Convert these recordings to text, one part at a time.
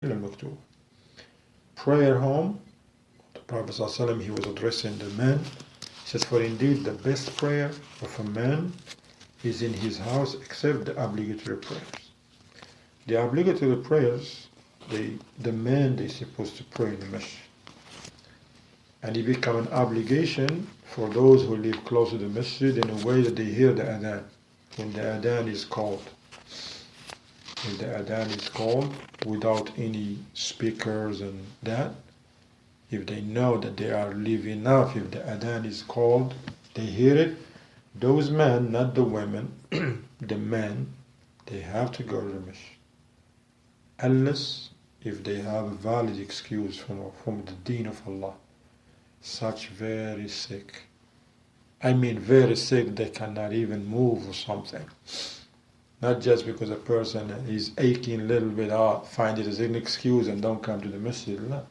المكتوب. Prayer home, the Prophet ﷺ, he was addressing the men. He says, for indeed the best prayer of a man is in his house except the obligatory prayers. The obligatory prayers, the man is supposed to pray in the masjid. And it become an obligation for those who live close to the masjid in a way that they hear the adhan. When the adhan is called. When the adhan is called without any speakers and that, if they know that they are live enough, if the adhan is called, they hear it, those men, not the women, the men, they have to go to the masjid. Unless if they have a valid excuse from the deen of Allah. Such very sick. I mean very sick, they cannot even move or something. Not just because a person is aching a little bit out, find it as an excuse and don't come to the masjid. No.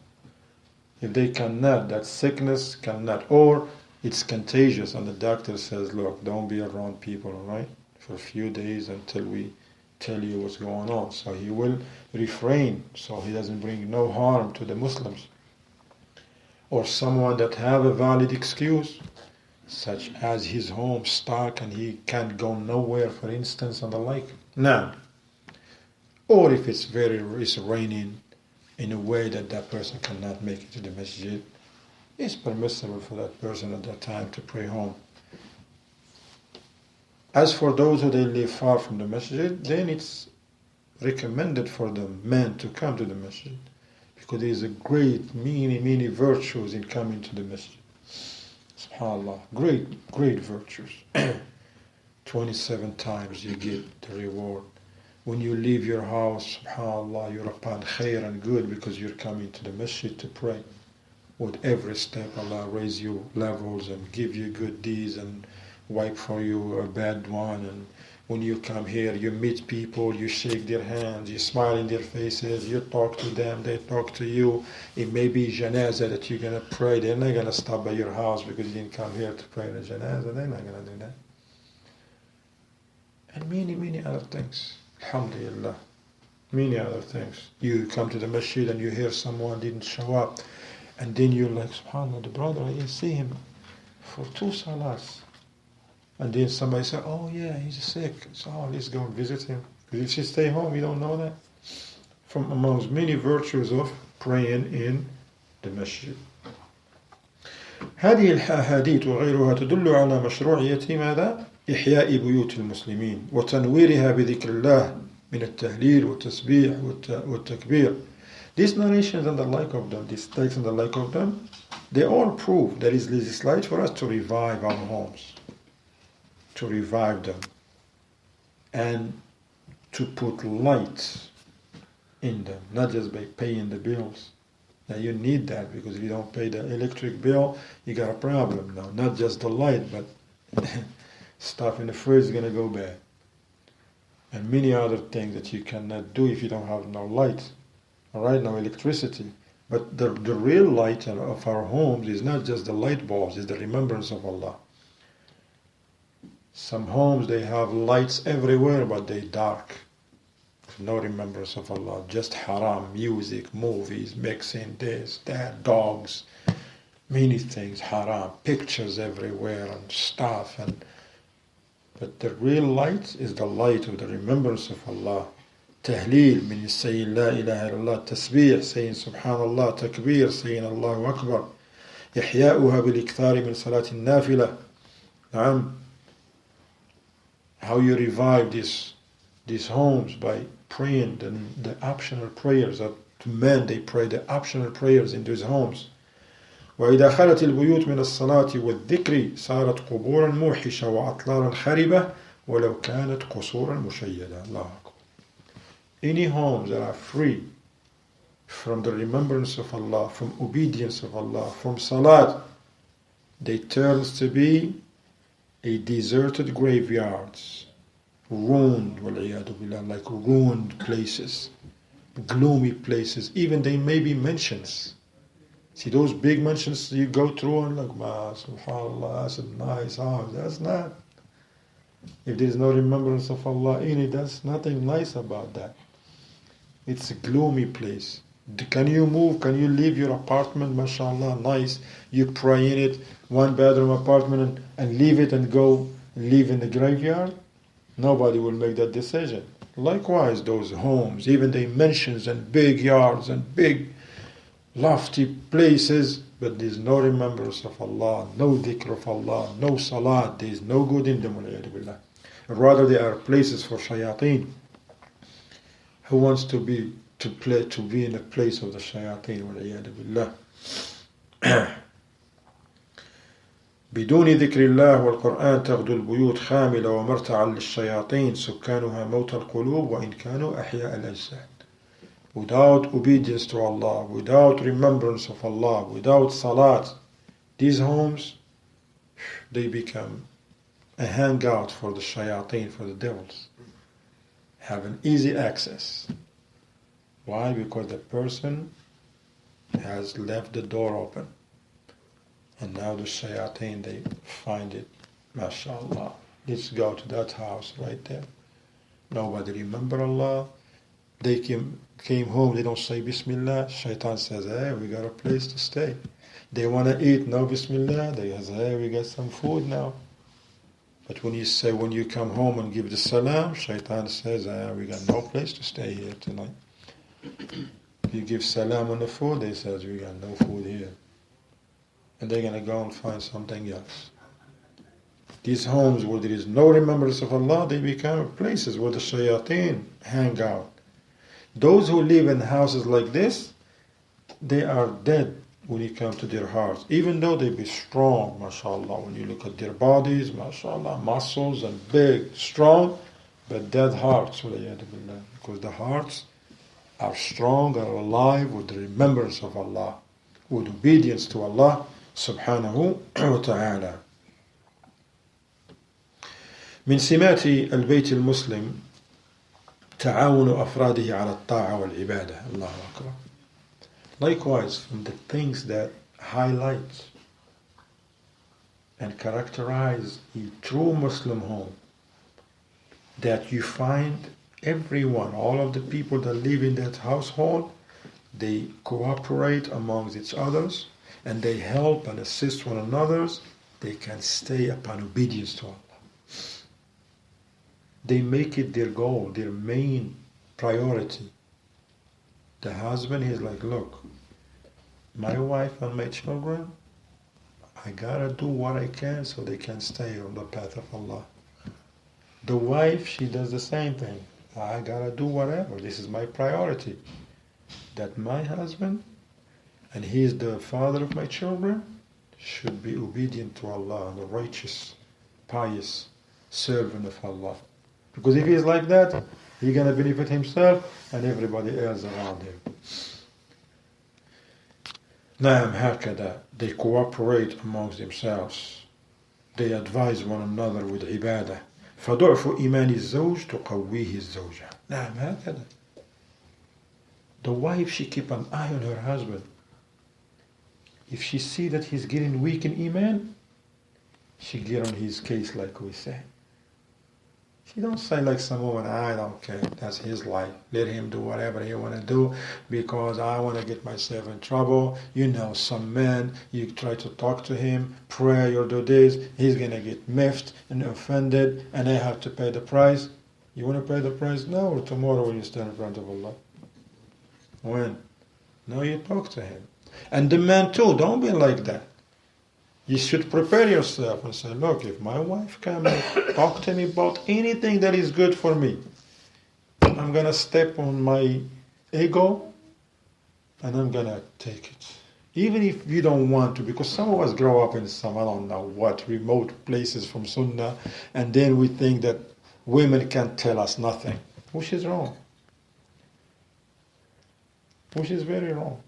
If they cannot, that sickness cannot, or it's contagious and the doctor says, look, don't be around people, alright, for a few days until we tell you what's going on. So he will refrain so he doesn't bring no harm to the Muslims. Or someone that have a valid excuse, such as his home stuck and he can't go nowhere, for instance, and the like. Now, or if it's raining in a way that that person cannot make it to the masjid, it's permissible for that person at that time to pray home. As for those who they live far from the masjid, then it's recommended for the men to come to the masjid, because there is a great, many virtues in coming to the masjid. SubhanAllah, great virtues. 27 times you get the reward. When you leave your house, SubhanAllah, you're upon khair and good because you're coming to the masjid to pray. With every step, Allah raise you levels and give you good deeds and wipe for you a bad one. And when you come here, you meet people, you shake their hands, you smile in their faces, you talk to them, they talk to you. It may be janazah that you're going to pray. They're not going to stop by your house because you didn't come here to pray in a janazah. They're not going to do that. And many other things. Alhamdulillah. Many other things. You come to the masjid and you hear someone didn't show up. And then you're like, subhanAllah, the brother, I didn't see him for 2 salats. And then somebody said, oh yeah, he's sick. So let's go and visit him. Because if you stay home, you don't know that. From amongst many virtues of praying in the masjid. هذه الأحاديث وغيرها تدل على مشروعية ماذا؟ إحياء بيوت المسلمين وتنويرها بذكر الله من التهليل والتسبيح والتكبير. These narrations and the like of them, these texts and the like of them, they all prove that it is legislated for us to revive our homes, to revive them, and to put light in them, not just by paying the bills. Now you need that, because if you don't pay the electric bill, you got a problem now. Not just the light, but stuff in the fridge is going to go bad. And many other things that you cannot do if you don't have no light. Alright, no electricity. But the real light of our homes is not just the light bulbs, it's the remembrance of Allah. Some homes, they have lights everywhere, but they're dark. No remembrance of Allah, just haram, music, movies, mixing this, that, dogs, many things, haram, pictures everywhere and stuff. But the real light is the light of the remembrance of Allah. Tahleel, meaning saying La ilaha illallah, tasbih, saying Subhanallah, takbir, saying Allahu Akbar. إحياؤها بالإكثار من صلاة النافلة. نعم. How you revive these homes by praying the optional prayers that men, they pray the optional prayers in these homes. وإذا خلت البيوت من الصلاة والذكر صارت قبورا موحشة وأطلارا خربة ولو كانت قصورا مشيدة. الله أكبر. Any homes that are free from the remembrance of Allah, from obedience of Allah, from salat, they turn to be a deserted graveyards, ruined, like ruined places, gloomy places. Even they may be mansions. See those big mansions you go through and like, subhanAllah, that's a nice house. That's not. If there is no remembrance of Allah in it, that's nothing nice about that. It's a gloomy place. Can you move? Can you leave your apartment? MashaAllah, nice. You pray in it, one bedroom apartment, and leave it and go live in the graveyard? Nobody will make that decision. Likewise, those homes, even they mentions and big yards and big lofty places, but there's no remembrance of Allah, no dhikr of Allah, no salat, there's no good in them. Rather, they are places for shayateen. Who wants to be in the place of the shayateen? بدون ذكر الله والقرآن تغدو البيوت خاملة ومرتعا للشياطين سكانها موت القلوب وإن كانوا أحياء الأجساد. Without obedience to Allah, without remembrance of Allah, without salat, these homes, they become a hangout for the shayateen, for the devils. Have an easy access. Why? Because the person has left the door open. And now the shayateen, they find it, mashallah. Let's go to that house right there. Nobody remember Allah. They came home, they don't say Bismillah. Shaitan says, hey, we got a place to stay. They want to eat, no Bismillah. They say, hey, we got some food now. But when you come home and give the salam, Shaitan says, we got no place to stay here tonight. You give salam on the food, they says, we got no food here. And they're going to go and find something else. These homes where there is no remembrance of Allah, they become places where the shayateen hang out. Those who live in houses like this, they are dead when you come to their hearts. Even though they be strong, mashallah, when you look at their bodies, mashallah, muscles and big, strong, but dead hearts, because the hearts are strong, are alive with the remembrance of Allah, with obedience to Allah subhanahu wa ta'ala. من سمات البيت المسلم تعاون أفراده على الطاعة والعبادة. الله أكبر. Likewise, from the things that highlight and characterize a true Muslim home, that you find everyone, all of the people that live in that household, they cooperate amongst each others, and they help and assist one another. They can stay upon obedience to Allah. They make it their goal, their main priority. The husband, he's like, look, my wife and my children, I gotta do what I can so they can stay on the path of Allah. The wife, she does the same thing. I gotta do whatever. This is my priority. That my husband, and he is the father of my children, should be obedient to Allah, the righteous, pious servant of Allah. Because if he is like that, he's going to benefit himself and everybody else around him. نعم هكذا. They cooperate amongst themselves. They advise one another with ibadah. فضعف إيمان الزوج تقويه الزوجة. نعم هكذا. The wife, she keep an eye on her husband. If she see that he's getting weak in iman, she get on his case, like we say. She don't say like some woman, I don't care, that's his life. Let him do whatever he want to do because I want to get myself in trouble. You know, some man, you try to talk to him, pray or do this, he's going to get miffed and offended and I have to pay the price. You want to pay the price now or tomorrow when you stand in front of Allah? When? No, you talk to him. And the man too, don't be like that. You should prepare yourself and say, look, if my wife comes and talk to me about anything that is good for me, I'm going to step on my ego and I'm going to take it. Even if you don't want to, because some of us grow up in some, I don't know what, remote places from Sunnah, and then we think that women can't tell us nothing, which is wrong. Which is very wrong.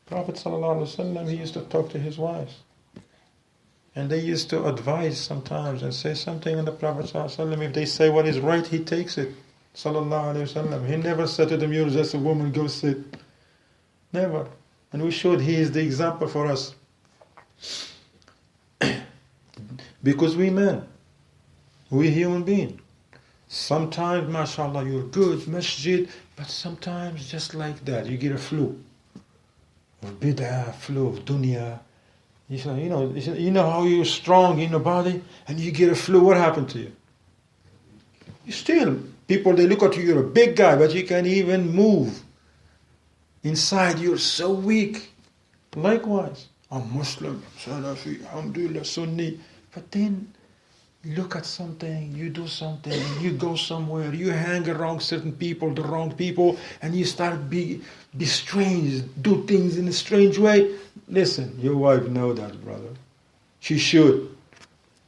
Prophet ﷺ, he used to talk to his wives. And they used to advise sometimes and say something, and the Prophet ﷺ, if they say what is right, he takes it. Sallallahu Alaihi Wasallam. He never said to them, you're just a woman, go sit. Never. And we showed he is the example for us. Because we men, we human beings, sometimes, mashallah, you're good, masjid, But sometimes, just like that, you get a flu. Or bid'ah, flu of dunya. You know how you're strong in your body, and you get a flu, what happened to you? You still, people, they look at you, you're a big guy, but you can't even move. Inside, you're so weak. Likewise, I'm Muslim, Salafi, Alhamdulillah, Sunni. But then, look at something, you do something, you go somewhere, you hang around certain people, the wrong people, and you start be strange, do things in a strange way. Listen, your wife know that, brother. She should.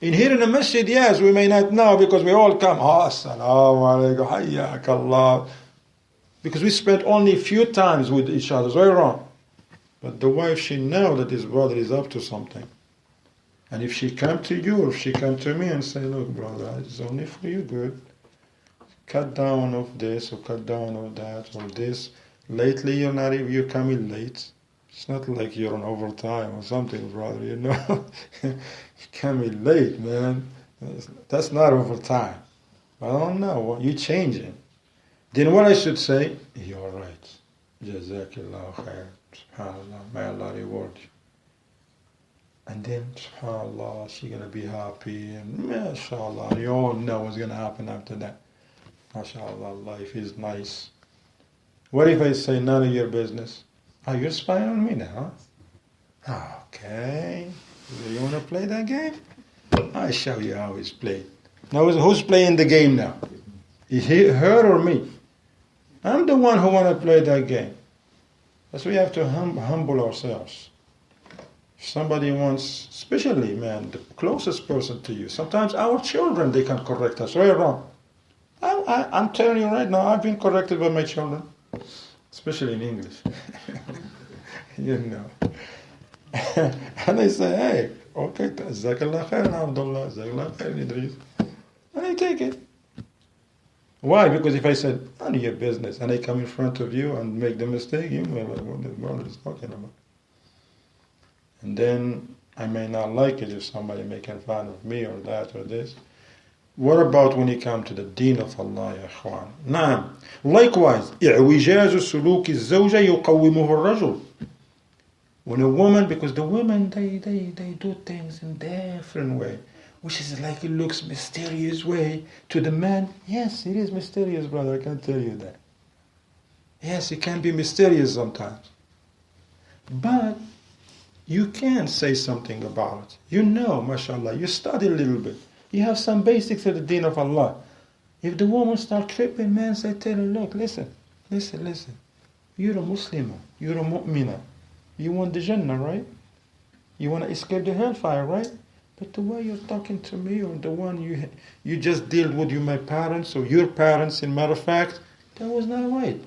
In here in the masjid, yes, we may not know because we all come, assalamu alaikum, hayyak Allah. Because we spent only a few times with each other, it's very wrong. But the wife, she know that his brother is up to something. And if she come to you, or if she come to me and say, look, brother, it's only for you good. Cut down of this, or cut down of that, or this. Lately, you're coming late. It's not like you're on overtime or something, brother, you know. You're coming late, man. That's not overtime. I don't know. You're changing. Then what I should say, you're right. Jazakallah khair. SubhanAllah. May Allah reward you. And then, subhanAllah, she's going to be happy. And mashallah, you all know what's going to happen after that. Mashallah, life is nice. What if I say none of your business? Oh, you're spying on me now? Okay. You want to play that game? I'll show you how it's played. Now, who's playing the game now? Is he, her or me? I'm the one who want to play that game. That's why we have to humble ourselves. If somebody wants, especially, man, the closest person to you, sometimes our children, they can correct us. Right or wrong? I'm telling you right now, I've been corrected by my children. Especially in English. You know. And I say, hey, okay, Jazakallah khair, Abdullah, Jazakallah khair, Idris. And I take it. Why? Because if I said, none of your business, and I come in front of you and make the mistake, you may like, what the world is talking about. And then I may not like it if somebody making fun of me or that or this. What about when you come to the deen of Allah, ya ikhwan? Naam. Likewise, إعوجاز سلوك الزوجة يقومه الرجل. When a woman, because the women, they do things in a different way, which is like it looks mysterious way to the man. Yes, it is mysterious, brother, I can tell you that. Yes, it can be mysterious sometimes. But you can say something about it. You know, mashallah, you study a little bit. You have some basics of the deen of Allah. If the woman start tripping, man, say, tell her, look, listen. You're a Muslimah. You're a mu'minah. You want the Jannah, right? You want to escape the hellfire, right? But the way you're talking to me, or the one you just dealt with my parents, or your parents, in matter of fact, that was not right.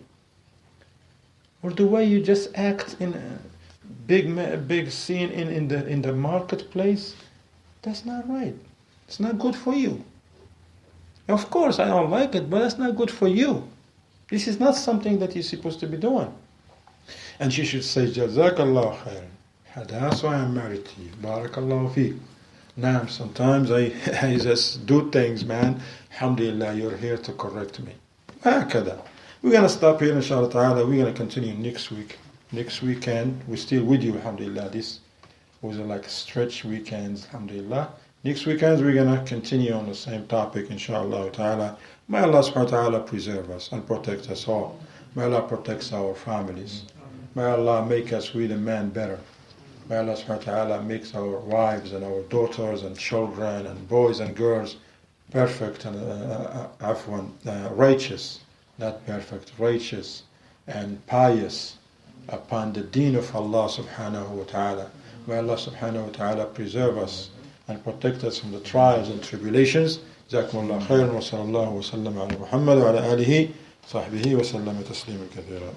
Or the way you just act in a big scene in the marketplace, that's not right. It's not good for you. Of course, I don't like it, but that's not good for you. This is not something that you're supposed to be doing. And she should say, Jazakallah khair. That's why I'm married to you. Barakallahu feek. Now, sometimes I just do things, man. Alhamdulillah, you're here to correct me. We're going to stop here, inshallah ta'ala. We're going to continue next week. Next weekend, we're still with you, alhamdulillah. This was like stretch weekends, alhamdulillah. Next weekend, we're going to continue on the same topic, inshallah ta'ala. May Allah subhanahu wa ta'ala preserve us and protect us all. May Allah protect our families. May Allah make us, we the men, better. May Allah subhanahu wa ta'ala makes our wives and our daughters and children and boys and girls perfect and righteous. Not perfect, righteous and pious upon the deen of Allah subhanahu wa ta'ala. May Allah subhanahu wa ta'ala preserve us and protect us from the trials and tribulations. Jazakumullah khairan wa sallallahu wa sallam ala Muhammad wa ala alihi sahbihi wa sallam taslima kathira.